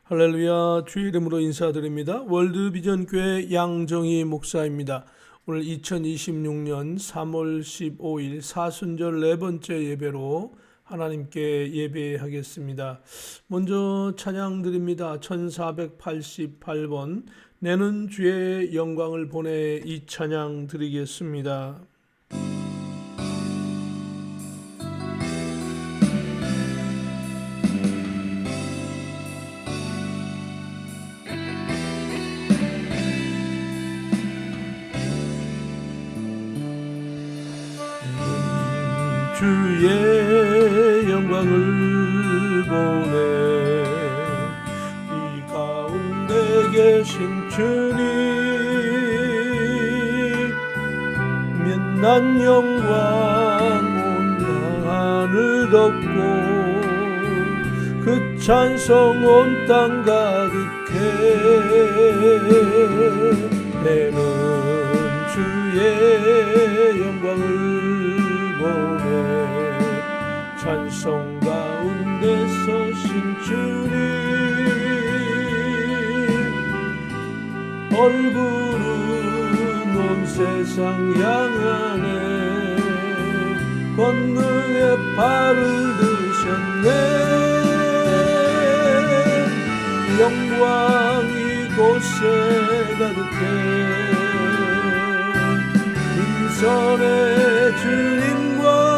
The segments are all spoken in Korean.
할렐루야, 주의 이름으로 인사드립니다. 월드비전교회 양정희 목사입니다. 오늘 2026년 3월 15일 사순절 네 번째 예배로 하나님께 예배하겠습니다. 먼저 찬양 드립니다. 1488번 내는 주의 영광을 보내 이 찬양 드리겠습니다. 주의 영광을 보내 이 가운데 계신 주님 빛난 영광 온 하늘 덮고 그 찬송 온 땅 가득해 내는 주의 영광을 찬송 가운데 서신 주님 얼굴은 온 세상 향하네 권능의 발을 드셨네 영광 이곳에 가득해 인선의 주님과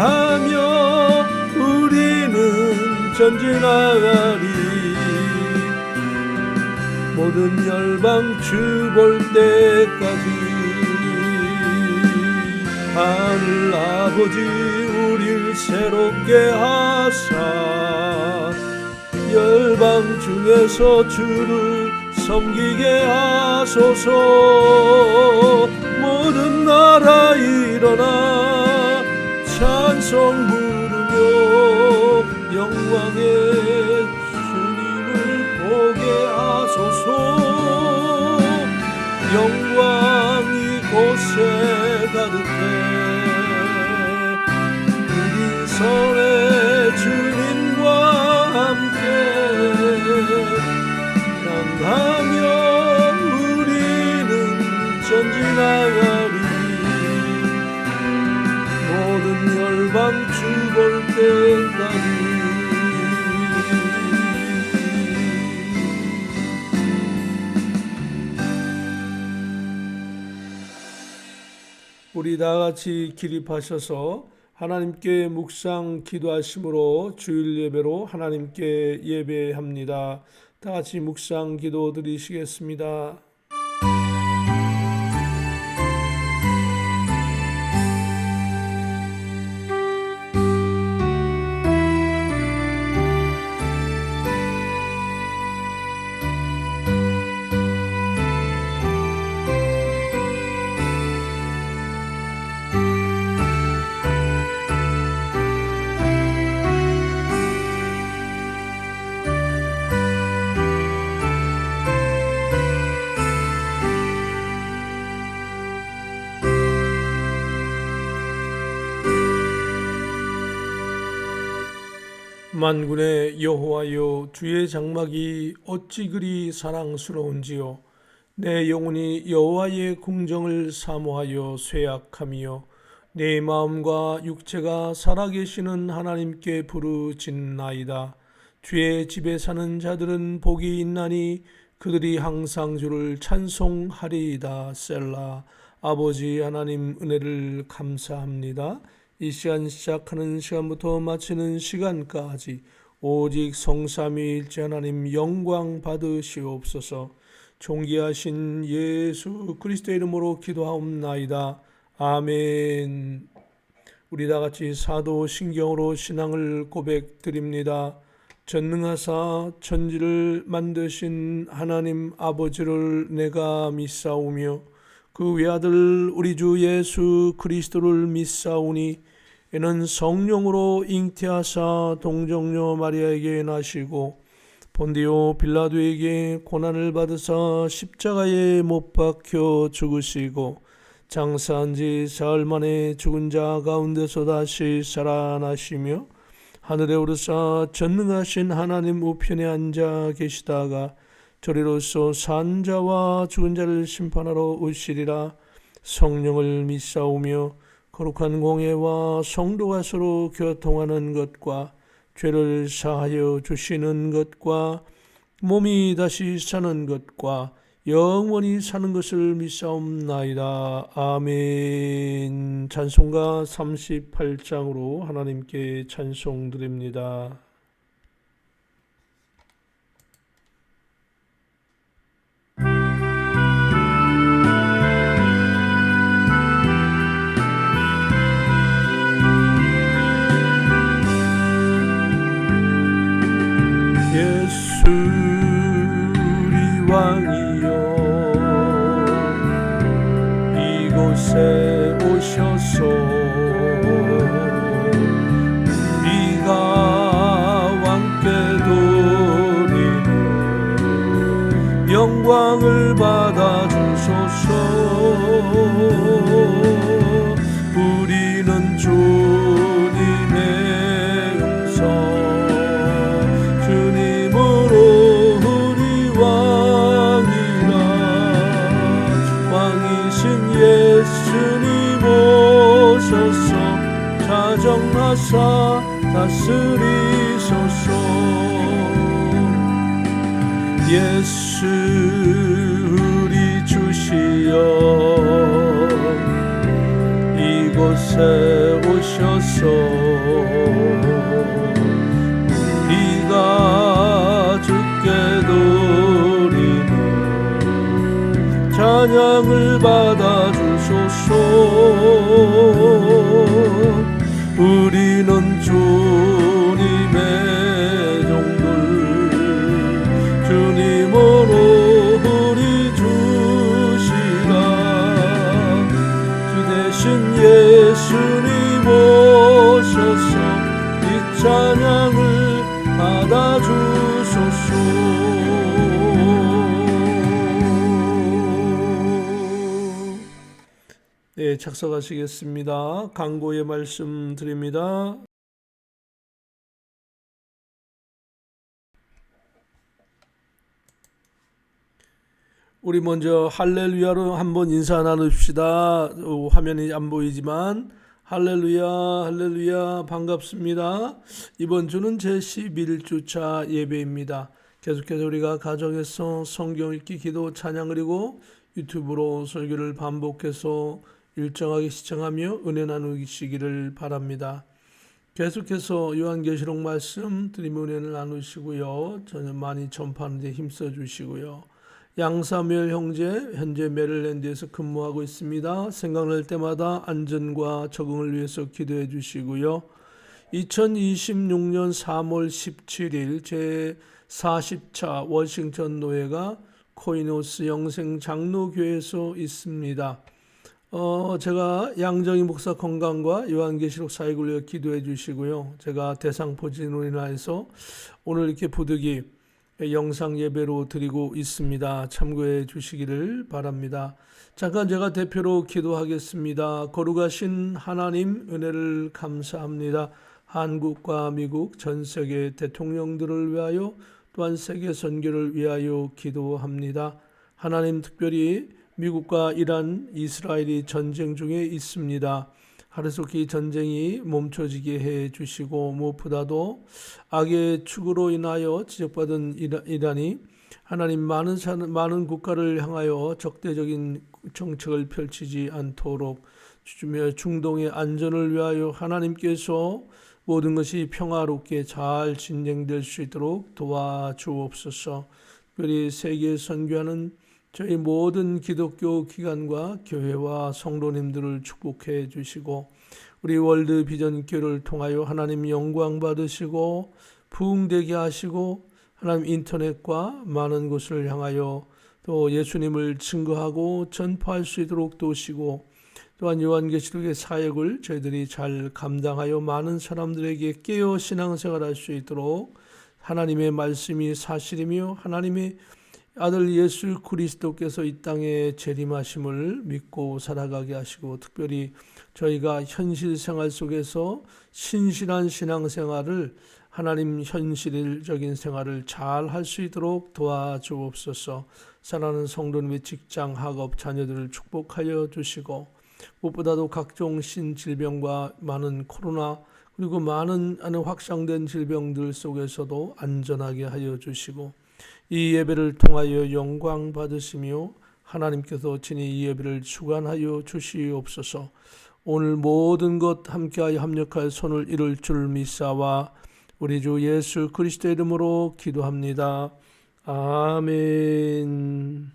명하며 우리는 전진하리 모든 열방 주 볼 때까지 하늘 아버지 우릴 새롭게 하사 열방 중에서 주를 섬기게 하소서 모든 나라 일어나 찬송 부르며 영광의 주님을 보게 하소서 영광 이곳에 가득해 인선의 주님과 함께 하며 우리는 전진하리 모든 열방 주 볼 때까지 우리 다같이 기립하셔서 하나님께 묵상 기도하심으로 주일 예배로 하나님께 예배합니다. 다같이 묵상 기도 드리시겠습니다. 만군의 여호와여 주의 장막이 어찌 그리 사랑스러운지요 내 영혼이 여호와의 궁정을 사모하여 쇠약하며 내 마음과 육체가 살아계시는 하나님께 부르짖나이다. 주의 집에 사는 자들은 복이 있나니 그들이 항상 주를 찬송하리이다. 셀라. 아버지 하나님 은혜를 감사합니다. 이 시간 시작하는 시간부터 마치는 시간까지 오직 성삼위일체 하나님 영광 받으시옵소서. 존귀하신 예수 그리스도의 이름으로 기도하옵나이다. 아멘. 우리 다같이 사도신경으로 신앙을 고백드립니다. 전능하사 천지를 만드신 하나님 아버지를 내가 믿사오며 그 외아들 우리 주 예수 그리스도를 믿사오니 이는 성령으로 잉태하사 동정녀 마리아에게 나시고 본디오 빌라도에게 고난을 받으사 십자가에 못 박혀 죽으시고 장사한 지 사흘 만에 죽은 자 가운데서 다시 살아나시며 하늘에 오르사 전능하신 하나님 우편에 앉아 계시다가 저리로서 산 자와 죽은 자를 심판하러 오시리라. 성령을 믿사오며 거룩한 공예와 성도가 서로 교통하는 것과 죄를 사하여 주시는 것과 몸이 다시 사는 것과 영원히 사는 것을 믿사옵나이다. 아멘. 찬송가 38장으로 하나님께 찬송 드립니다. 예수 우리 왕이여 이곳에 오셔서 우리가 왕께 드리는 영광을 받아 주소서. 우리는 주님의 음성 예수님 오셔서 자정하사 다스리소서. 예수 우리 주시여 이곳에 오셔서 우리가 주께 드리는 찬양을 받아 주소서. 우리는 주님의 종들 주님으로 우리 주시라. 주 대신 예수님 오셔서 이 찬양을 받아 주소서. 네, 착석하시겠습니다. 강고의 말씀 드립니다. 우리 먼저 할렐루야로 한번 인사 나눕시다. 화면이 안 보이지만 할렐루야 할렐루야 반갑습니다. 이번 주는 제 11주차 예배입니다. 계속해서 우리가 가정에서 성경 읽기, 기도, 찬양 그리고 유튜브로 설교를 반복해서 일정하게 시청하며 은혜 나누시기를 바랍니다. 계속해서 요한계시록 말씀 드리며 은혜를 나누시고요. 저는 많이 전파하는 데 힘써 주시고요. 양사멸 형제 현재 메릴랜드에서 근무하고 있습니다. 생각날 때마다 안전과 적응을 위해서 기도해 주시고요. 2026년 3월 17일 제 40차 워싱턴 노회가 코이노스 영생 장로교회에서 있습니다. 제가 양정희 목사 건강과 요한계시록 사역을 위해 기도해 주시고요. 제가 대상포진으로 인하여서 오늘 이렇게 부득이 영상 예배로 드리고 있습니다. 참고해 주시기를 바랍니다. 잠깐 제가 대표로 기도하겠습니다. 거룩하신 하나님 은혜를 감사합니다. 한국과 미국 전 세계 대통령들을 위하여 또한 세계 선교를 위하여 기도합니다. 하나님 특별히 미국과 이란, 이스라엘이 전쟁 중에 있습니다. 하루속히 전쟁이 멈춰지게 해 주시고 무엇보다도 악의 축으로 인하여 지적받은 이란이 하나님 많은 국가를 향하여 적대적인 정책을 펼치지 않도록 중동의 안전을 위하여 하나님께서 모든 것이 평화롭게 잘 진행될 수 있도록 도와주옵소서. 특별히 세계에 선교하는 저희 모든 기독교 기관과 교회와 성도님들을 축복해 주시고 우리 월드 비전 교회를 통하여 하나님 영광 받으시고 부흥되게 하시고 하나님 인터넷과 많은 곳을 향하여 또 예수님을 증거하고 전파할 수 있도록 도우시고 또한 요한계시록의 사역을 저희들이 잘 감당하여 많은 사람들에게 깨어 신앙생활할 수 있도록 하나님의 말씀이 사실이며 하나님의 아들 예수 그리스도께서 이 땅에 재림하심을 믿고 살아가게 하시고, 특별히 저희가 현실 생활 속에서 신실한 신앙생활을, 하나님 현실적인 생활을 잘 할 수 있도록 도와주옵소서. 사랑하는 성도님의 직장, 학업, 자녀들을 축복하여 주시고, 무엇보다도 각종 신질병과 많은 코로나, 그리고 많은 확산된 질병들 속에서도 안전하게 하여 주시고, 이 예배를 통하여 영광 받으시며 하나님께서 친히 이 예배를 주관하여 주시옵소서. 오늘 모든 것 함께하여 합력하여 손을 이룰 줄 믿사와 우리 주 예수 그리스도의 이름으로 기도합니다. 아멘.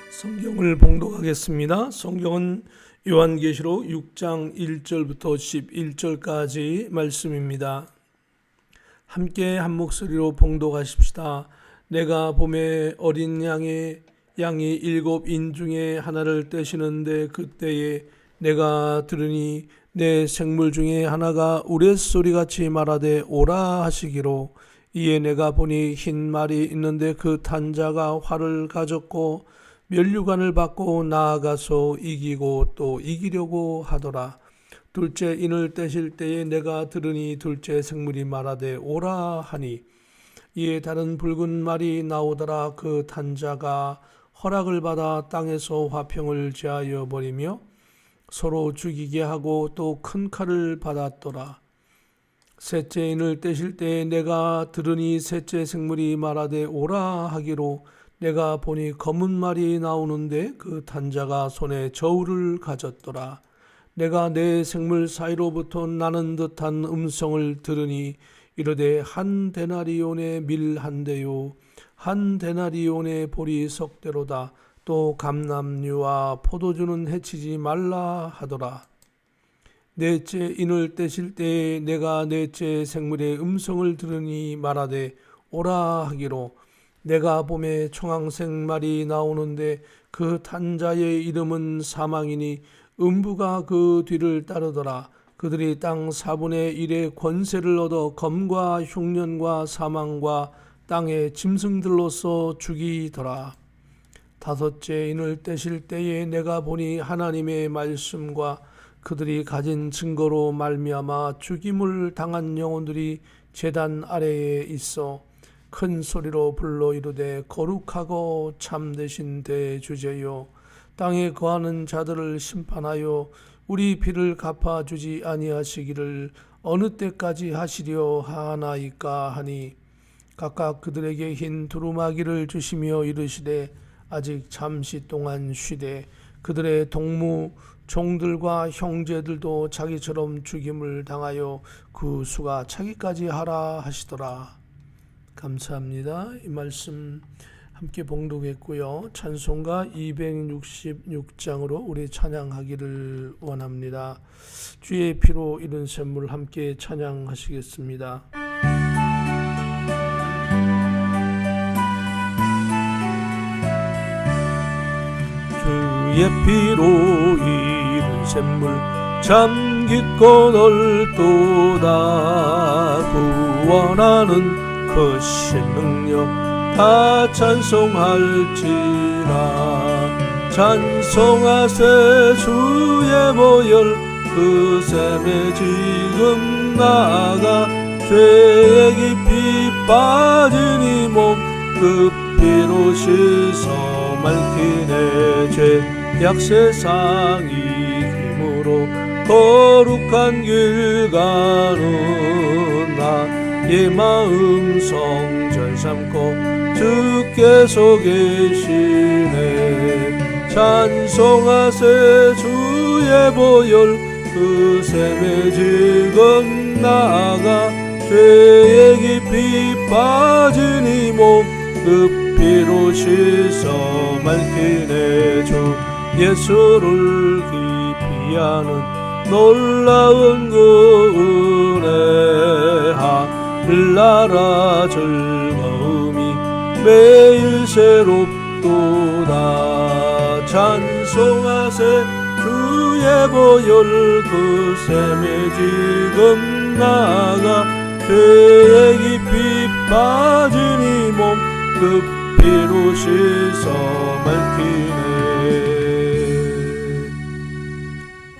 성경을 봉독하겠습니다. 성경은 요한계시록 6장 1절부터 11절까지 말씀입니다. 함께 한 목소리로 봉독하십시다. 내가 봄에 어린 양이 7인 중에 하나를 떼시는데, 그때에 내가 들으니 내 생물 중에 하나가 우레소리같이 말하되 오라 하시기로, 이에 내가 보니 흰 말이 있는데 그 탄자가 활을 가졌고 면류관을 받고 나아가서 이기고 또 이기려고 하더라. 둘째 인을 떼실 때에 내가 들으니 둘째 생물이 말하되 오라 하니, 이에 다른 붉은 말이 나오더라. 그 탄자가 허락을 받아 땅에서 화평을 제하여 버리며 서로 죽이게 하고 또 큰 칼을 받았더라. 셋째 인을 떼실 때에 내가 들으니 셋째 생물이 말하되 오라 하기로, 내가 보니 검은 말이 나오는데 그 탄자가 손에 저울을 가졌더라. 내가 내 생물 사이로부터 나는 듯한 음성을 들으니 이르되 한 데나리온의 밀 한 대요 한 데나리온의 보리 석대로다. 또 감람류와 포도주는 해치지 말라 하더라. 넷째 인을 떼실 때에 내가 넷째 생물의 음성을 들으니 말하되 오라 하기로, 내가 봄에 청황색 말이 나오는데 그 탄자의 이름은 사망이니 음부가 그 뒤를 따르더라. 그들이 땅 4분의 1의 권세를 얻어 검과 흉년과 사망과 땅의 짐승들로서 죽이더라. 다섯째 인을 떼실 때에 내가 보니 하나님의 말씀과 그들이 가진 증거로 말미암아 죽임을 당한 영혼들이 제단 아래에 있어 큰 소리로 불러 이르되 거룩하고 참되신 대주제요, 땅에 거하는 자들을 심판하여 우리 피를 갚아주지 아니하시기를 어느 때까지 하시려 하나이까 하니, 각각 그들에게 흰 두루마기를 주시며 이르시되 아직 잠시 동안 쉬되 그들의 동무 종들과 형제들도 자기처럼 죽임을 당하여 그 수가 차기까지 하라 하시더라. 감사합니다. 이 말씀 함께 봉독했고요. 찬송가 266장으로 우리 찬양하기를 원합니다. 주의 피로 이룬 샘물 함께 찬양하시겠습니다. 주의 피로 이룬 샘물 참 깊고 넓도다. 구원하는 크신 능력 다 찬송할지라. 찬송하세 주의 보혈 그 샘에 지금 나아가 죄에 깊이 빠진 이 몸 그 피로 씻어 맑히네. 죄악 세상 이김으로 거룩한 길 가는 나의 마음 성전 삼고 주께서 계시네. 찬송하세 주의 보혈 그 그 샘에 지금 나아가 죄에 깊이 빠진 이 몸 그 피로 씻어 맑히네. 주 예수를 깊이 아는 놀라운 그 은혜 하늘나라 즐거움이 매일 새롭도다. 찬송하세 주의 보혈 그 샘에 지금 나아가 죄에 깊이 빠진 이 몸 그 피로 씻어 맑히네.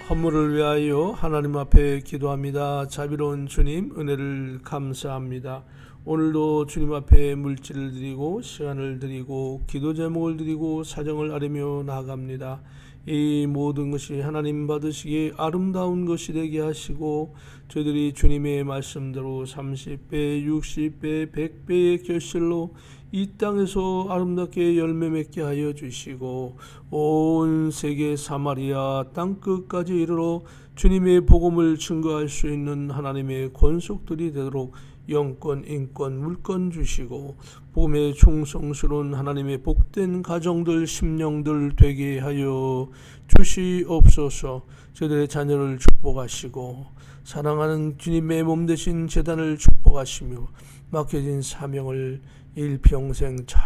헌물을 위하여 하나님 앞에 기도합니다. 자비로운 주님, 은혜를 감사합니다. 오늘도 주님 앞에 물질을 드리고 시간을 드리고 기도 제목을 드리고 사정을 아뢰며 나아갑니다. 이 모든 것이 하나님 받으시기에 아름다운 것이 되게 하시고 저희들이 주님의 말씀대로 30배, 60배, 100배의 결실로 이 땅에서 아름답게 열매 맺게 하여 주시고 온 세계 사마리아 땅끝까지 이르러 주님의 복음을 증거할 수 있는 하나님의 권속들이 되도록 영권, 인권, 물권 주시고 복음에 충성스러운 하나님의 복된 가정들, 심령들 되게 하여 주시옵소서. 저희들의 자녀를 축복하시고 사랑하는 주님의 몸 되신 제단을 축복하시며 맡겨진 사명을 일평생 잘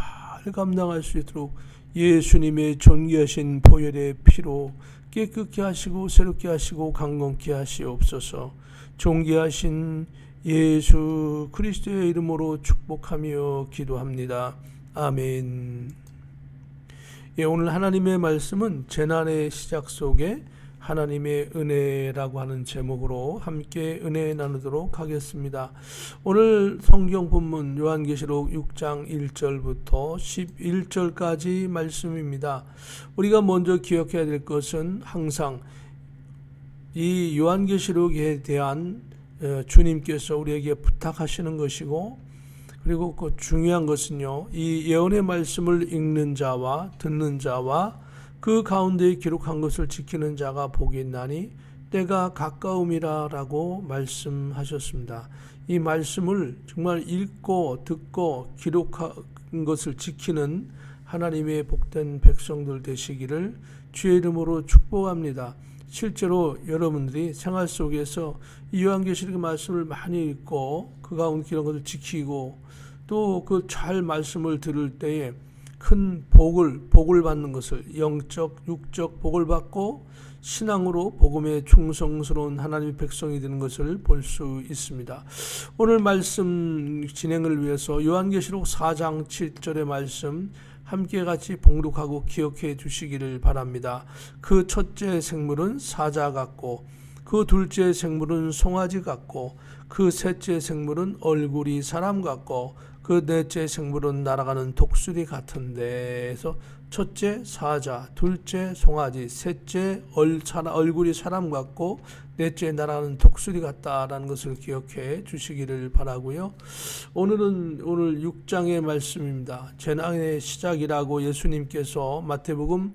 감당할 수 있도록 예수님의 존귀하신 보혈의 피로 깨끗게 하시고 새롭게 하시고 강건케 하시옵소서. 존귀하신 예수 그리스도의 이름으로 축복하며 기도합니다. 아멘. 예, 오늘 하나님의 말씀은 재난의 시작 속에 하나님의 은혜라고 하는 제목으로 함께 은혜 나누도록 하겠습니다. 오늘 성경 본문 요한계시록 6장 1절부터 11절까지 말씀입니다. 우리가 먼저 기억해야 될 것은 항상 이 요한계시록에 대한 주님께서 우리에게 부탁하시는 것이고, 그리고 그 중요한 것은요, 이 예언의 말씀을 읽는 자와 듣는 자와 그 가운데 기록한 것을 지키는 자가 복이 있나니 때가 가까움이라 라고 말씀하셨습니다. 이 말씀을 정말 읽고 듣고 기록한 것을 지키는 하나님의 복된 백성들 되시기를 주의 이름으로 축복합니다. 실제로 여러분들이 생활 속에서 이 요한계시록의 말씀을 많이 읽고 그 가운데 기록한 것을 지키고 또 그 잘 말씀을 들을 때에 큰 복을 받는 것을, 영적, 육적 복을 받고 신앙으로 복음에 충성스러운 하나님의 백성이 되는 것을 볼 수 있습니다. 오늘 말씀 진행을 위해서 요한계시록 4장 7절의 말씀 함께 같이 봉독하고 기억해 주시기를 바랍니다. 그 첫째 생물은 사자 같고 그 둘째 생물은 송아지 같고 그 셋째 생물은 얼굴이 사람 같고 그 넷째 생물은 날아가는 독수리 같은데, 그래서 첫째 사자, 둘째 송아지, 셋째 얼굴이 사람 같고 넷째 날아가는 독수리 같다라는 것을 기억해 주시기를 바라고요. 오늘 6장의 말씀입니다. 재난의 시작이라고 예수님께서 마태복음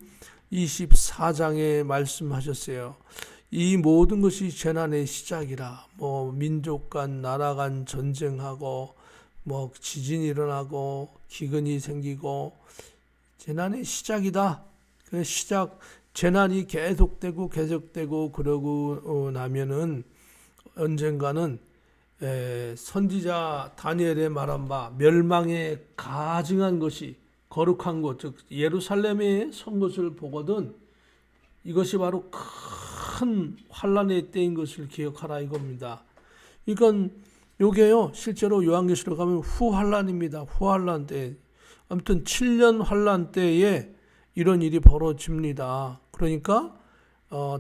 24장에 말씀하셨어요. 이 모든 것이 재난의 시작이라, 민족 간 나라 간 전쟁하고 지진이 일어나고 기근이 생기고 재난의 시작이다. 그 시작, 재난이 계속되고 그러고 나면은 언젠가는 선지자 다니엘의 말한 바 멸망에 가증한 것이 거룩한 곳, 즉 예루살렘에 선 것을 보거든 이것이 바로 큰 환란의 때인 것을 기억하라 이겁니다. 이건 요게요, 실제로 요한계시록 가면 후환란입니다. 후환란 때, 아무튼 7년 환란 때에 이런 일이 벌어집니다. 그러니까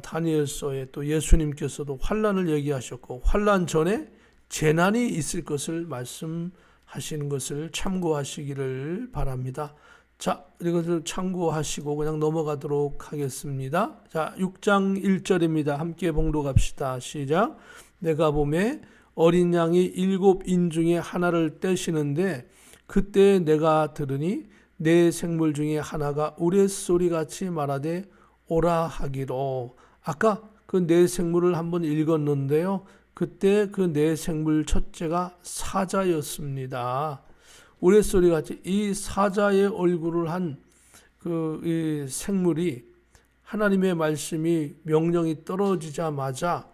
다니엘서에 또 예수님께서도 환란을 얘기하셨고 환란 전에 재난이 있을 것을 말씀하시는 것을 참고하시기를 바랍니다. 자, 이것을 참고하시고 그냥 넘어가도록 하겠습니다. 자, 6장 1절입니다. 함께 봉독합시다. 시작. 내가 보매 어린 양이 7인 중에 하나를 떼시는데 그때 내가 들으니 네 생물 중에 하나가 우레소리같이 말하되 오라 하기로. 아까 그 네 생물을 한번 읽었는데요. 그때 그 네 생물 첫째가 사자였습니다. 우레소리 같이 이 사자의 얼굴을 한 그 생물이 하나님의 말씀이 명령이 떨어지자마자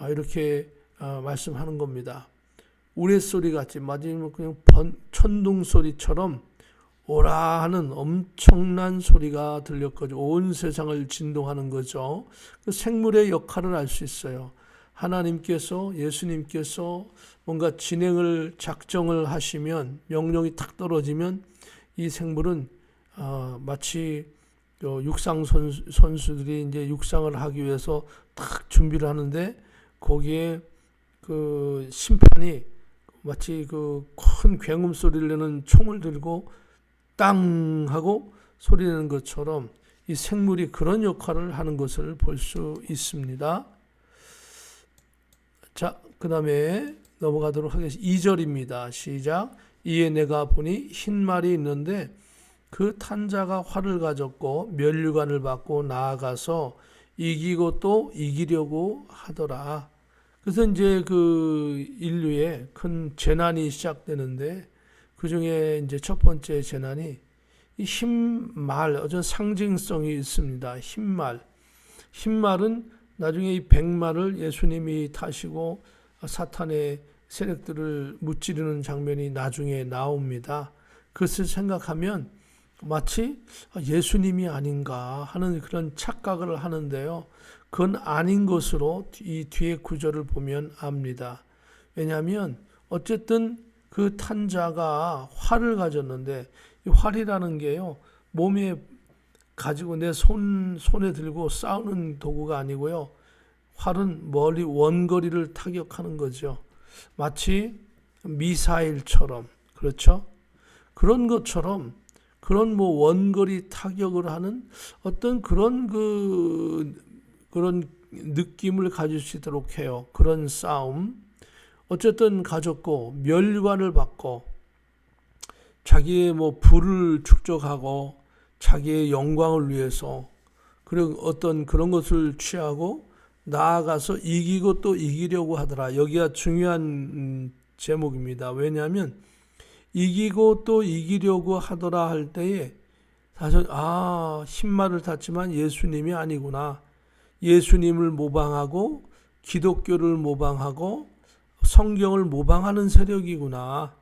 이렇게 말씀하는 겁니다. 우레소리 같이 맞으면 그냥 천둥 소리처럼 오라 하는 엄청난 소리가 들렸거든요. 온 세상을 진동하는 거죠. 그 생물의 역할을 알 수 있어요. 하나님께서 예수님께서 뭔가 작정을 하시면 명령이 탁 떨어지면 이 생물은 마치 육상 선수들이 이제 육상을 하기 위해서 탁 준비를 하는데 거기에 그 심판이 마치 그 큰 굉음 소리를 내는 총을 들고 땅 하고 소리 내는 것처럼 이 생물이 그런 역할을 하는 것을 볼 수 있습니다. 자, 그 다음에 넘어가도록 하겠습니다. 2절입니다. 시작. 이에 내가 보니 흰 말이 있는데 그 탄자가 활을 가졌고 면류관을 받고 나아가서 이기고 또 이기려고 하더라. 그래서 이제 그 인류의 큰 재난이 시작되는데 그 중에 이제 첫 번째 재난이 이 흰말, 어떤 상징성이 있습니다. 흰말. 흰말은 나중에 이 백말을 예수님이 타시고 사탄의 세력들을 무찌르는 장면이 나중에 나옵니다. 그것을 생각하면 마치 예수님이 아닌가 하는 그런 착각을 하는데요. 그건 아닌 것으로 이 뒤에 구절을 보면 압니다. 왜냐하면 어쨌든 그 탄자가 활을 가졌는데 이 활이라는 게요. 몸에 가지고 내 손에 들고 싸우는 도구가 아니고요. 활은 멀리 원거리를 타격하는 거죠. 마치 미사일처럼, 그렇죠? 그런 것처럼 그런 뭐 원거리 타격을 하는 어떤 그런 그런 느낌을 가질 수 있도록 해요. 그런 싸움. 어쨌든 가졌고 멸관을 받고 자기의 뭐 부를 축적하고 자기의 영광을 위해서 그리고 어떤 그런 것을 취하고 나아가서 이기고 또 이기려고 하더라. 여기가 중요한 제목입니다. 왜냐하면 이기고 또 이기려고 하더라 할 때에 사실 흰말을 탔지만 예수님이 아니구나. 예수님을 모방하고 기독교를 모방하고 성경을 모방하는 세력이구나.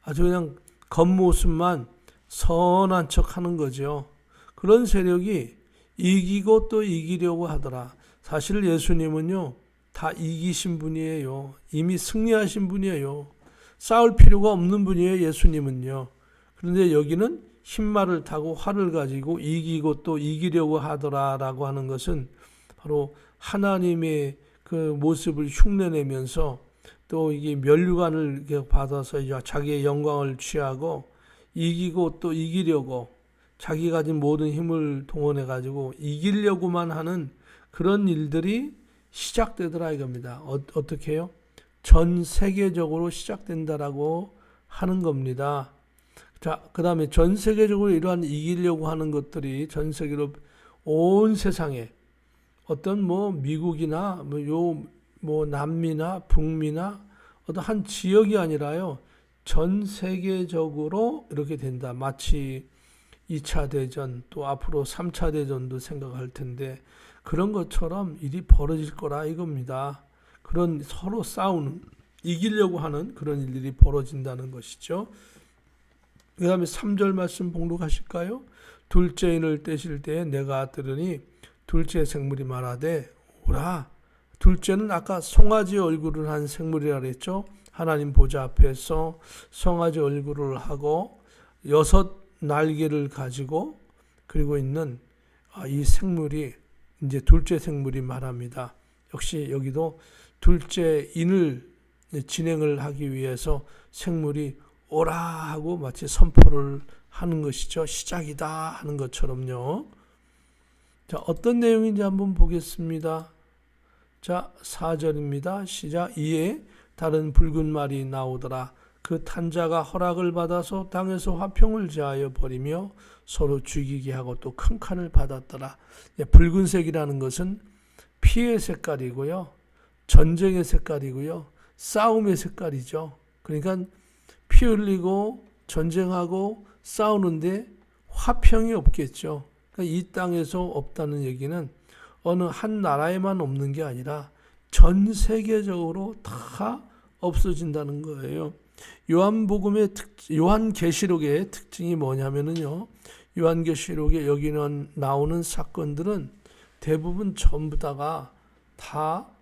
아주 그냥 겉모습만 선한 척 하는 거죠. 그런 세력이 이기고 또 이기려고 하더라. 사실 예수님은요, 다 이기신 분이에요. 이미 승리하신 분이에요. 싸울 필요가 없는 분이에요, 예수님은요. 그런데 여기는 흰말을 타고 활을 가지고 이기고 또 이기려고 하더라라고 하는 것은 바로 하나님의 그 모습을 흉내내면서 또 이게 면류관을 받아서 자기의 영광을 취하고 이기고 또 이기려고 자기 가진 모든 힘을 동원해 가지고 이기려고만 하는 그런 일들이 시작되더라 이겁니다. 어떻게 해요? 전 세계적으로 시작된다라고 하는 겁니다. 자, 그 다음에 전 세계적으로 이러한 이기려고 하는 것들이 전 세계로 온 세상에 어떤 뭐 미국이나 뭐 남미나 북미나 어떤 한 지역이 아니라요. 전 세계적으로 이렇게 된다. 마치 2차 대전 또 앞으로 3차 대전도 생각할 텐데 그런 것처럼 일이 벌어질 거라 이겁니다. 그런 서로 싸우는 이기려고 하는 그런 일들이 벌어진다는 것이죠. 그 다음에 3절 말씀 봉독하실까요? 둘째 인을 떼실 때에 내가 들으니 둘째 생물이 말하되 오라. 둘째는 아까 송아지 얼굴을 한 생물이라 그랬죠. 하나님 보좌 앞에서 송아지 얼굴을 하고 6 날개를 가지고 그리고 있는 이 생물이 이제 둘째 생물이 말합니다. 역시 여기도 둘째 인을 진행을 하기 위해서 생물이 오라 하고 마치 선포를 하는 것이죠. 시작이다 하는 것처럼요. 자, 어떤 내용인지 한번 보겠습니다. 자, 4절입니다. 시작. 이에 다른 붉은 말이 나오더라. 그 탄자가 허락을 받아서 땅에서 화평을 제하여 버리며 서로 죽이게 하고 또 큰 칼을 받았더라. 붉은색이라는 것은 피해 색깔이고요. 전쟁의 색깔이고요. 싸움의 색깔이죠. 그러니까 피 흘리고 전쟁하고 싸우는데 화평이 없겠죠. 그러니까 이 땅에서 없다는 얘기는 어느 한 나라에만 없는 게 아니라 전 세계적으로 다 없어진다는 거예요. 요한계시록의 특징이 뭐냐면요. 요한계시록에 여기는 나오는 사건들은 대부분 전부 다가 다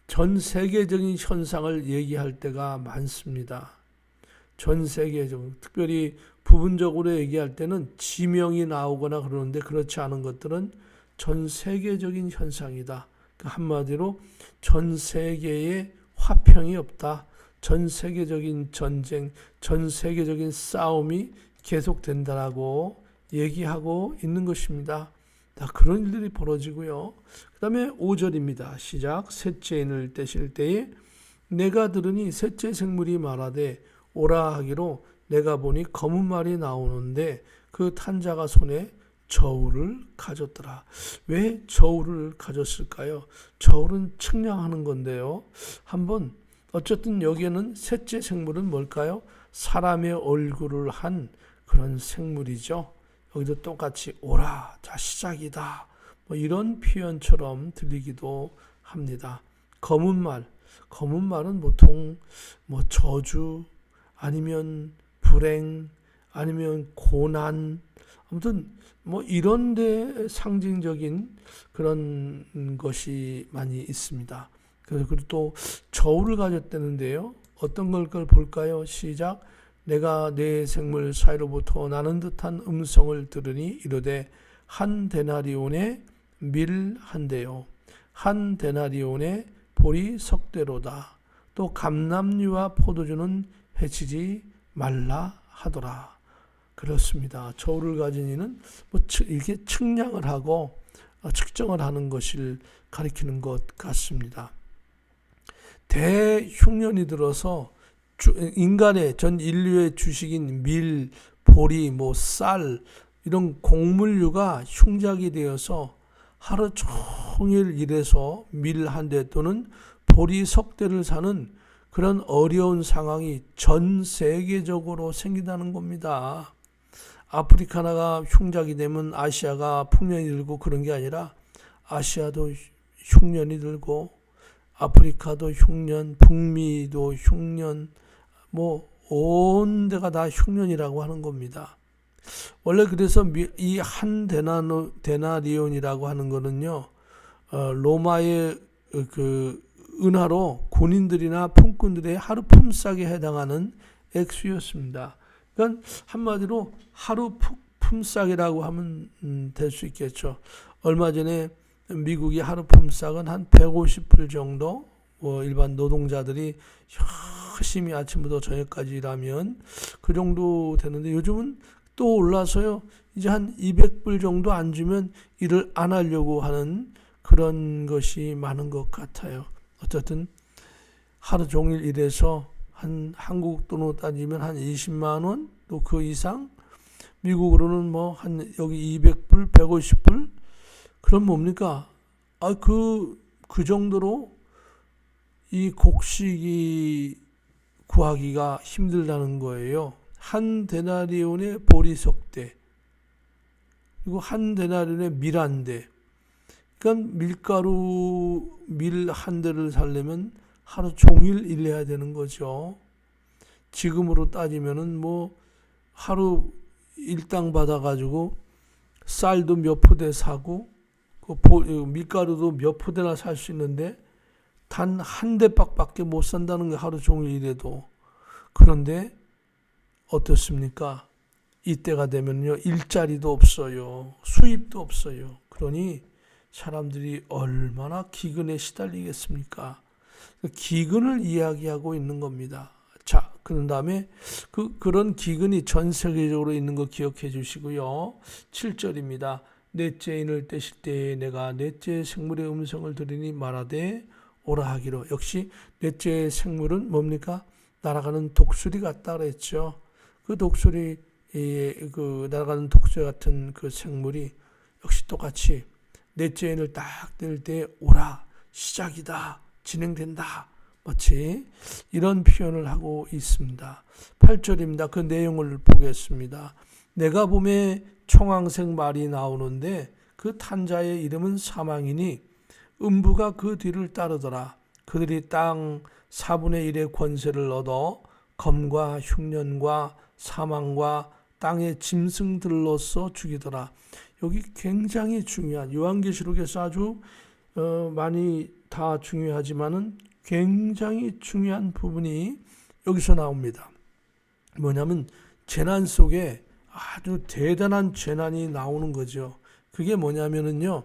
전 세계적인 현상을 얘기할 때가 많습니다. 전 세계적, 특별히 부분적으로 얘기할 때는 지명이 나오거나 그러는데 그렇지 않은 것들은 전 세계적인 현상이다. 한마디로 전 세계에 화평이 없다. 전 세계적인 전쟁, 전 세계적인 싸움이 계속된다라고 얘기하고 있는 것입니다. 그런 일들이 벌어지고요. 그 다음에 5절입니다. 시작. 셋째 인을 떼실 때에 내가 들으니 셋째 생물이 말하되 오라 하기로 내가 보니 검은 말이 나오는데 그 탄자가 손에 저울을 가졌더라. 왜 저울을 가졌을까요? 저울은 측량하는 건데요. 한번 어쨌든 여기에는 셋째 생물은 뭘까요? 사람의 얼굴을 한 그런 생물이죠. 여기도 똑같이 오라, 자 시작이다. 뭐 이런 표현처럼 들리기도 합니다. 검은 말은 보통 뭐 저주 아니면 불행 아니면 고난 아무튼 뭐 이런데 상징적인 그런 것이 많이 있습니다. 그리고 또 저울을 가졌다는데요. 어떤 걸 볼까요? 시작. 내가 내 생물 사이로부터 나는 듯한 음성을 들으니 이르되 한 데나리온의 밀 한 대요. 한 데나리온의 보리 석대로다. 또 감람류와 포도주는 해치지 말라 하더라. 그렇습니다. 저울을 가진 이는 뭐 이렇게 측량을 하고 측정을 하는 것을 가리키는 것 같습니다. 대흉년이 들어서 인간의 전 인류의 주식인 밀, 보리, 쌀 이런 곡물류가 흉작이 되어서 하루 종일 일해서 밀 한 대 또는 보리 석 대를 사는 그런 어려운 상황이 전 세계적으로 생긴다는 겁니다. 아프리카나가 흉작이 되면 아시아가 풍년이 들고 그런 게 아니라 아시아도 흉년이 들고 아프리카도 흉년, 북미도 흉년, 온 데가 다 흉년이라고 하는 겁니다. 원래 그래서 이 한 데나리온이라고 하는 거는요, 로마의 그 은하로 군인들이나 품꾼들의 하루 품삯에 해당하는 액수였습니다. 그러니까 한마디로 하루 품삯이라고 하면 될 수 있겠죠. 얼마 전에 미국의 하루 품삯은 한 150불 정도, 일반 노동자들이 열심히 아침부터 저녁까지 일하면 그 정도 되는데 요즘은 또 올라서요. 이제 한 200불 정도 안 주면 일을 안 하려고 하는 그런 것이 많은 것 같아요. 어쨌든 하루 종일 일해서 한 한국 돈으로 따지면 한 20만 원, 또 그 이상, 미국으로는 한 여기 200불, 150불, 그럼 뭡니까? 그 정도로 이 곡식이 구하기가 힘들다는 거예요. 한 데나리온의 보리 석대, 그리고 한 데나리온의 밀 한 대. 그러니까 밀가루 밀 한 대를 사려면 하루 종일 일해야 되는 거죠. 지금으로 따지면은 하루 일당 받아가지고 쌀도 몇 포대 사고 밀가루도 몇 포대나 살 수 있는데 단 한 대밖에 못 산다는 게 하루 종일 일해도. 그런데 어떻습니까? 이때가 되면요, 일자리도 없어요. 수입도 없어요. 그러니 사람들이 얼마나 기근에 시달리겠습니까? 기근을 이야기하고 있는 겁니다. 자, 그런 다음에 그런 기근이 전 세계적으로 있는 거 기억해 주시고요. 7절입니다. 넷째 인을 떼실 때에 내가 넷째 생물의 음성을 들으니 말하되 오라 하기로. 역시 넷째 생물은 뭡니까? 날아가는 독수리 같다 그랬죠. 그 독수리, 그 날아가는 독수리 같은 그 생물이 역시 똑같이 넷째 인을 딱 뗄 때 오라 시작이다 진행된다 마치 이런 표현을 하고 있습니다. 8절입니다. 그 내용을 보겠습니다. 내가 봄에 청황색 말이 나오는데 그 탄자의 이름은 사망이니 음부가 그 뒤를 따르더라. 그들이 땅 4분의 1의 권세를 얻어 검과 흉년과 사망과 땅의 짐승들로서 죽이더라. 여기 굉장히 중요한 요한계시록에서 아주 많이 다 중요하지만은 굉장히 중요한 부분이 여기서 나옵니다. 뭐냐면 재난 속에 아주 대단한 재난이 나오는 거죠. 그게 뭐냐면은요.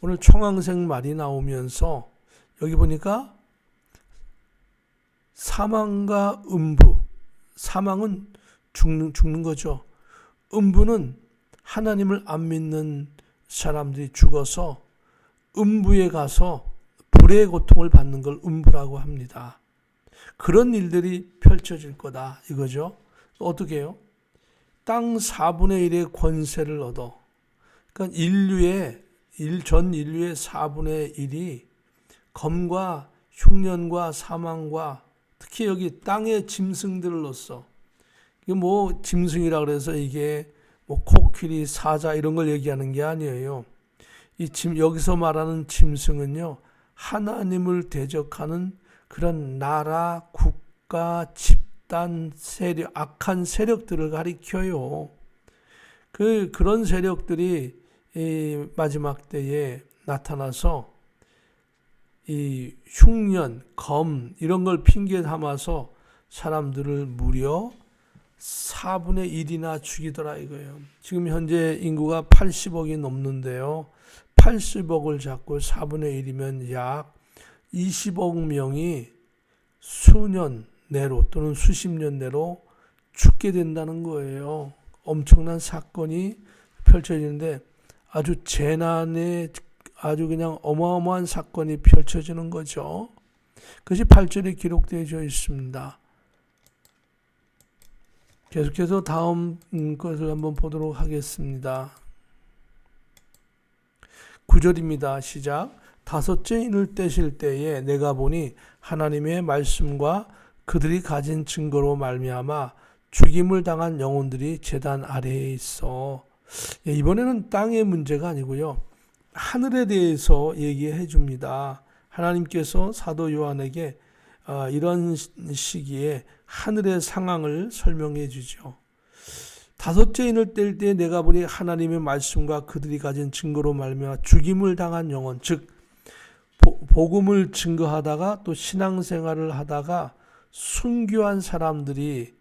오늘 청황색 말이 나오면서 여기 보니까 사망과 음부, 사망은 죽는 거죠. 음부는 하나님을 안 믿는 사람들이 죽어서 음부에 가서 불의 고통을 받는 걸 음부라고 합니다. 그런 일들이 펼쳐질 거다 이거죠. 어떻게 해요? 땅 4분의 1의 권세를 얻어. 그러니까 전 인류의 4분의 1이 검과 흉년과 사망과 특히 여기 땅의 짐승들로서 이게 뭐 짐승이라 그래서 이게 뭐 코끼리, 사자 이런 걸 얘기하는 게 아니에요. 여기서 말하는 짐승은요. 하나님을 대적하는 그런 나라, 국가, 집단, 세력, 악한 세력들을 가리켜요. 그런 세력들이 이 마지막 때에 나타나서 이 흉년, 검 이런 걸 핑계 삼아서 사람들을 무려 4분의 1이나 죽이더라 이거예요. 지금 현재 인구가 80억이 넘는데요. 80억을 잡고 4분의 1이면 약 20억 명이 수년 내로 또는 수십 년 내로 죽게 된다는 거예요. 엄청난 사건이 펼쳐지는데 아주 재난의 아주 그냥 어마어마한 사건이 펼쳐지는 거죠. 그것이 8절에 기록되어 있습니다. 계속해서 다음 것을 한번 보도록 하겠습니다. 9절입니다. 시작. 다섯째 인을 떼실 때에 내가 보니 하나님의 말씀과 그들이 가진 증거로 말미암아 죽임을 당한 영혼들이 제단 아래에 있어. 이번에는 땅의 문제가 아니고요. 하늘에 대해서 얘기해 줍니다. 하나님께서 사도 요한에게 이런 시기에 하늘의 상황을 설명해 주죠. 다섯째 인을 뗄 때 내가 보니 하나님의 말씀과 그들이 가진 증거로 말미암아 죽임을 당한 영혼, 즉 복음을 증거하다가 또 신앙생활을 하다가 순교한 사람들이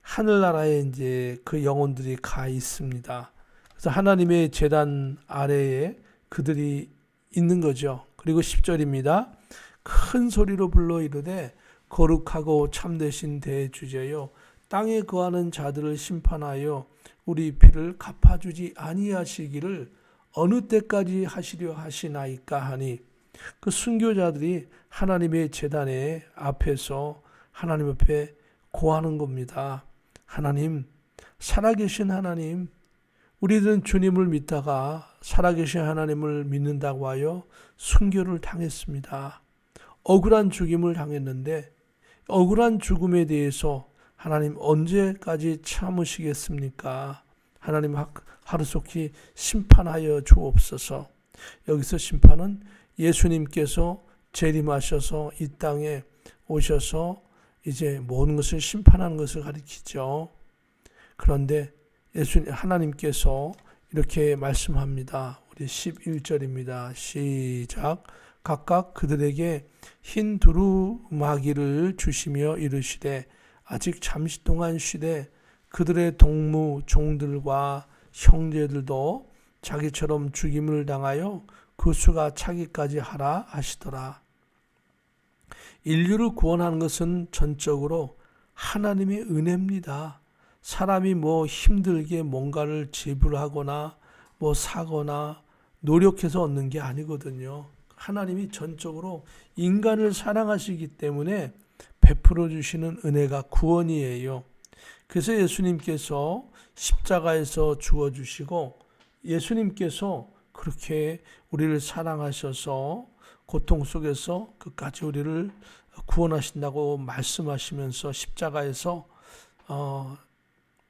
하늘나라에 이제 그 영혼들이 가 있습니다. 그래서 하나님의 제단 아래에 그들이 있는 거죠. 그리고 10절입니다. 큰 소리로 불러 이르되 거룩하고 참되신 대주제요 땅에 거하는 자들을 심판하여 우리 피를 갚아주지 아니하시기를 어느 때까지 하시려 하시나이까 하니 그 순교자들이 하나님의 제단의 앞에서 하나님 앞에 고하는 겁니다. 하나님, 살아계신 하나님, 우리들은 주님을 믿다가 살아계신 하나님을 믿는다고 하여 순교를 당했습니다. 억울한 죽임을 당했는데 억울한 죽음에 대해서 하나님 언제까지 참으시겠습니까? 하나님 하루속히 심판하여 주옵소서. 여기서 심판은 예수님께서 재림하셔서 이 땅에 오셔서 이제 모든 것을 심판하는 것을 가리키죠. 그런데 하나님께서 이렇게 말씀합니다. 우리 11절입니다. 시작. 각각 그들에게 흰 두루마기를 주시며 이르시되 아직 잠시 동안 쉬되 그들의 동무 종들과 형제들도 자기처럼 죽임을 당하여 그 수가 차기까지 하라 하시더라. 인류를 구원하는 것은 전적으로 하나님의 은혜입니다. 사람이 뭐 힘들게 뭔가를 지불하거나 뭐 사거나 노력해서 얻는 게 아니거든요. 하나님이 전적으로 인간을 사랑하시기 때문에 베풀어 주시는 은혜가 구원이에요. 그래서 예수님께서 십자가에서 죽어주시고 예수님께서 그렇게 우리를 사랑하셔서 고통 속에서 끝까지 우리를 구원하신다고 말씀하시면서 십자가에서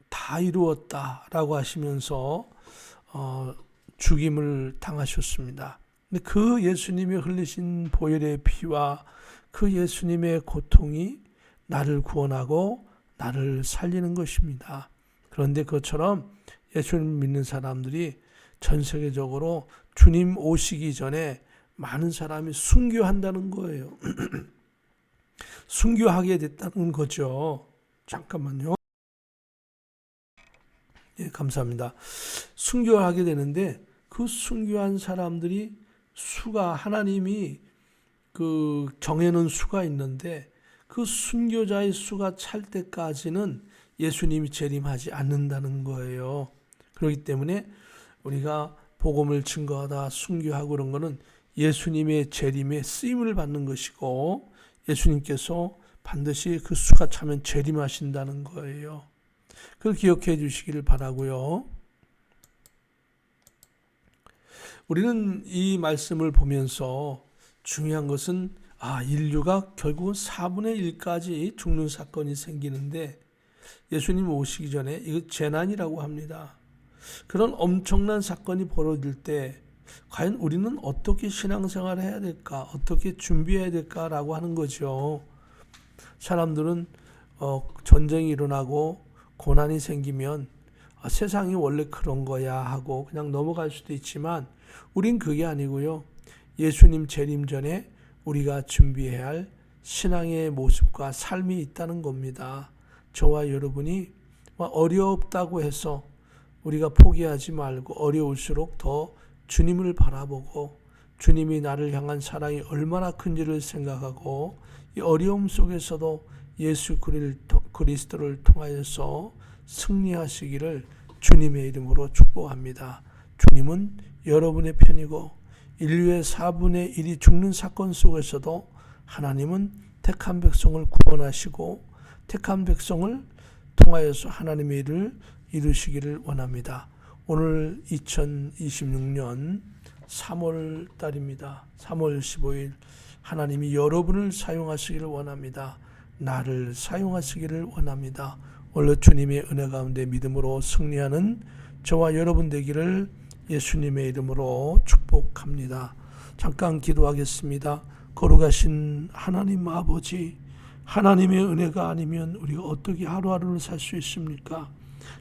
다 이루었다라고 하시면서 죽임을 당하셨습니다. 근데 그 예수님이 흘리신 보혈의 피와 그 예수님의 고통이 나를 구원하고 나를 살리는 것입니다. 그런데 그것처럼 예수님 믿는 사람들이 전 세계적으로 주님 오시기 전에 많은 사람이 순교한다는 거예요. 순교하게 됐다는 거죠. 잠깐만요. 예, 감사합니다. 순교하게 되는데 그 순교한 사람들이 수가 하나님이 그 정해놓은 수가 있는데 그 순교자의 수가 찰 때까지는 예수님이 재림하지 않는다는 거예요. 그렇기 때문에 우리가 복음을 증거하다 순교하고 그런 거는 예수님의 재림에 쓰임을 받는 것이고 예수님께서 반드시 그 수가 차면 재림하신다는 거예요. 그걸 기억해 주시기를 바라고요. 우리는 이 말씀을 보면서 중요한 것은 인류가 결국은 4분의 1까지 죽는 사건이 생기는데 예수님 오시기 전에 이거 재난이라고 합니다. 그런 엄청난 사건이 벌어질 때 과연 우리는 어떻게 신앙생활을 해야 될까? 어떻게 준비해야 될까라고 하는 거죠. 사람들은 전쟁이 일어나고 고난이 생기면 세상이 원래 그런 거야 하고 그냥 넘어갈 수도 있지만 우린 그게 아니고요. 예수님 재림 전에 우리가 준비해야 할 신앙의 모습과 삶이 있다는 겁니다. 저와 여러분이 어렵다고 해서 우리가 포기하지 말고 어려울수록 더 주님을 바라보고 주님이 나를 향한 사랑이 얼마나 큰지를 생각하고 이 어려움 속에서도 예수 그리스도를 통하여서 승리하시기를 주님의 이름으로 축복합니다. 주님은 여러분의 편이고 인류의 4분의 1이 죽는 사건 속에서도 하나님은 택한 백성을 구원하시고 택한 백성을 통하여서 하나님의 일을 이루시기를 원합니다. 오늘 2026년 3월 달입니다. 3월 15일 하나님이 여러분을 사용하시기를 원합니다. 나를 사용하시기를 원합니다. 오늘 주님의 은혜 가운데 믿음으로 승리하는 저와 여러분 되기를 예수님의 이름으로 축복합니다. 잠깐 기도하겠습니다. 거룩하신 하나님 아버지, 하나님의 은혜가 아니면 우리가 어떻게 하루하루를 살 수 있습니까?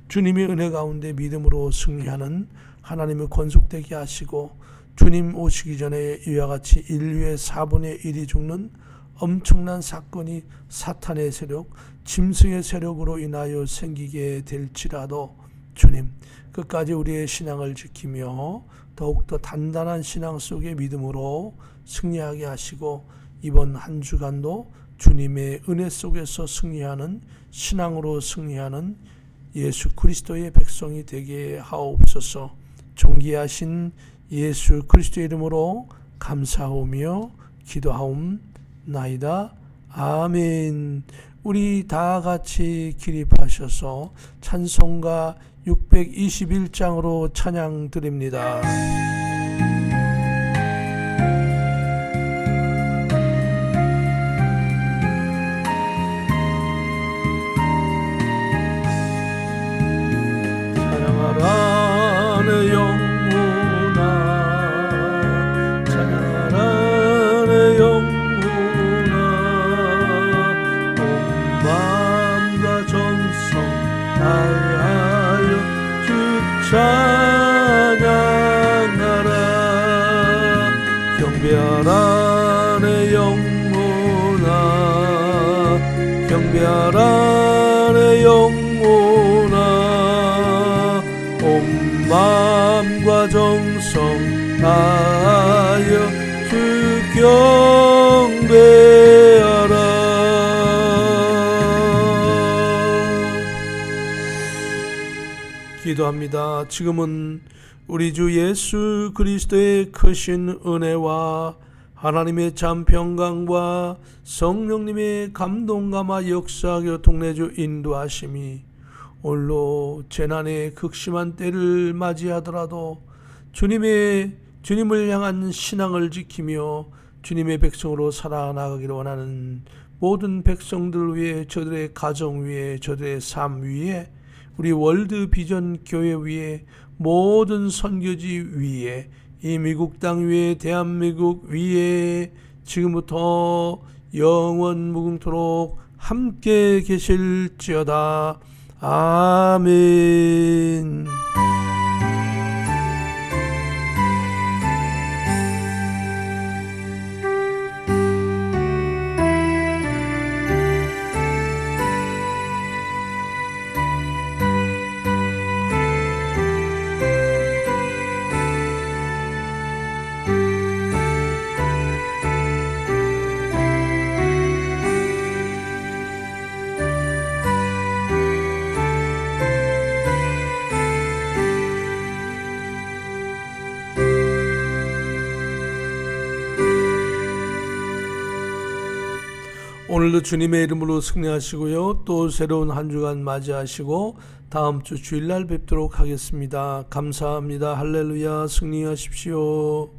주님의 은혜 가운데 믿음으로 승리하는 하나님의 권속되게 하시고 주님 오시기 전에 이와 같이 인류의 4분의 1이 죽는 엄청난 사건이 사탄의 세력, 짐승의 세력으로 인하여 생기게 될지라도 주님 끝까지 우리의 신앙을 지키며 더욱더 단단한 신앙 속의 믿음으로 승리하게 하시고 이번 한 주간도 주님의 은혜 속에서 승리하는 신앙으로 승리하는 예수 그리스도의 백성이 되게 하옵소서. 존귀하신 예수 그리스도의 이름으로 감사하오며 기도하옵나이다. 아멘. 우리 다 같이 기립하셔서 찬송가 621장으로 찬양 드립니다. 찬양하라 내 영혼아, 찬양하라 내 영혼아, 온 마음과 전성 다하여 주 찬양하라. 경배하라 내 영혼아, 경배하라 내 영혼아, 온 마음과 정성 다하여 주 경배하라. 기도합니다. 지금은 우리 주 예수 그리스도의 크신 은혜와 하나님의 참 평강과 성령님의 감동감화 역사하여 동네주 인도하심이 오늘로 재난의 극심한 때를 맞이하더라도 주님을 향한 신앙을 지키며 주님의 백성으로 살아나가기를 원하는 모든 백성들 위해, 저들의 가정 위에, 저들의 삶 위에, 우리 월드 비전 교회 위에, 모든 선교지 위에, 이 미국 땅 위에, 대한민국 위에 지금부터 영원 무궁토록 함께 계실지어다. 아멘. 오늘도 주님의 이름으로 승리하시고요. 또 새로운 한 주간 맞이하시고 다음 주 주일날 뵙도록 하겠습니다. 감사합니다. 할렐루야. 승리하십시오.